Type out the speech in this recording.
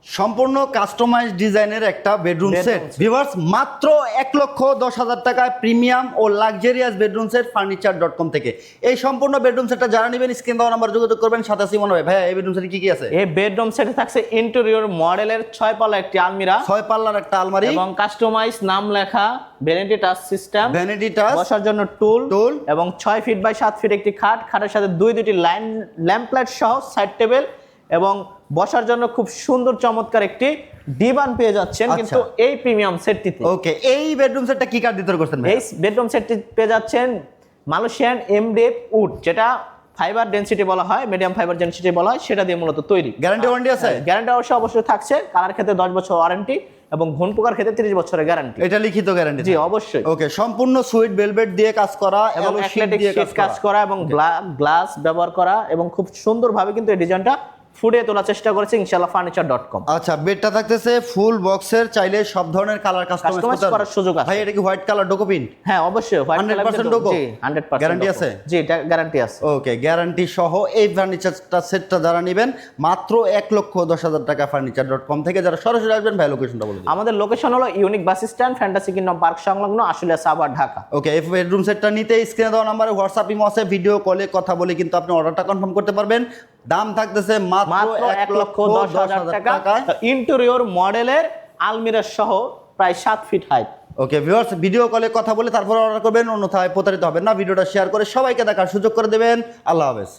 সম্পূর্ণ কাস্টমাইজ ডিজাইনের একটা বেডরুম সেট ভিউয়ার্স মাত্র 1,10,000 টাকায় প্রিমিয়াম ও লাক্সারিয়াস বেডরুম সেট furniture.com থেকে এই সম্পূর্ণ বেডরুম সেটটা যারা নেবেন স্ক্রিন দেওয়া নাম্বার যোগাযোগ করবেন। সাথে সিমন ভাই, ভাইয়া এই বেডরুম সেটে কি কি আছে? এই বেডরুম সেটে থাকছে ইন্টেরিয়র মডেলের 6 পাল্লা একটি আলমিরা, 6 পাল্লার একটা আলমারি এবং কাস্টমাইজ নাম লেখা vanity touch system, vanity touch, বসার জন্য টুল এবং 6 ফিট বাই 7 ফিট একটি খাট, খাটের সাথে দুটি ল্যাম্পলাইট সহ সাইড টেবিল এবং বসার জন্য খুব সুন্দর চমৎকার একটি ডিভান পেয়ে যাচ্ছেন কিন্তু এই প্রিমিয়াম সেটটিতে। ওকে, এই বেডরুম সেটটা কি কাঠ দিয়ে করছেন ভাই? এই বেডরুম সেটটি পেয়ে যাচ্ছেন মালয়েশিয়ান এমডিএফ উড, যেটা ফাইবার ডেনসিটি বলা হয়, মিডিয়াম ফাইবার ডেনসিটি বলা হয়, সেটা দিয়ে মূলত তৈরি। গ্যারান্টি ওয়ারেন্টি আছে? গ্যারান্টি অবশ্যই থাকছে। কালার ক্ষেত্রে 10 বছর ওয়ারেন্টি এবং ঘন পোকার ক্ষেত্রে 30 বছরের গ্যারান্টি। এটা লিখিত গ্যারান্টি? জি অবশ্যই। ওকে, সম্পূর্ণ সুইট ভেলভেট দিয়ে কাজ করা এবং অ্যাক্রিলিক শীট কাজ করা এবং গ্লাস ব্যবহার করা এবং খুব সুন্দরভাবে কিন্তু এই ডিজাইনটা ফুটিয়ে তোলার চেষ্টা করেছে ইনশাআল্লাহ furniture.com। আচ্ছা, বেডটা থাকতেছে ফুল বক্সের, চাইলে সব ধরনের কালার কাস্টমাইজ করার সুযোগ আছে। ভাই এটা কি হোয়াইট কালার ডোকো প্রিন্ট? হ্যাঁ অবশ্যই, হোয়াইট কালার 100% ডোকো? জি 100% গ্যারান্টি আছে? জি গ্যারান্টি আছে। ওকে, গ্যারান্টি সহ এই ফার্নিচারটা সেটটা যারা নেবেন মাত্র 1,10,000 টাকা furniture.com থেকে। যারা সরাসরি আসবেন ভাই লোকেশনটা বলে দিন। আমাদের লোকেশন হলো unique bus stand, fantasy kingdom park সংলগ্ন, আশুলিয়া সাভার, ঢাকা। ওকে, এই বেডরুম সেটটা নিতে স্ক্রিনে দেওয়া নম্বরে হোয়াটসঅ্যাপ ইমো আছে, ভিডিও কলে কথা বলে কিন্তু আপনি অর্ডারটা কনফার্ম করতে পারবেন। দাম থাকতেছে মাত্র 1,10,000 টাকা, ইন্টেরিয়র মডেলের আলমিরা সহ প্রায় 7 feet height. Okay viewers, video কলে কথা বলে তারপর অর্ডার করবেন, অন্যথায় প্রতারিত হবেন না। ভিডিওটা শেয়ার করে সবাইকে দেখার সুযোগ করে দেবেন। আল্লাহ হাফেজ।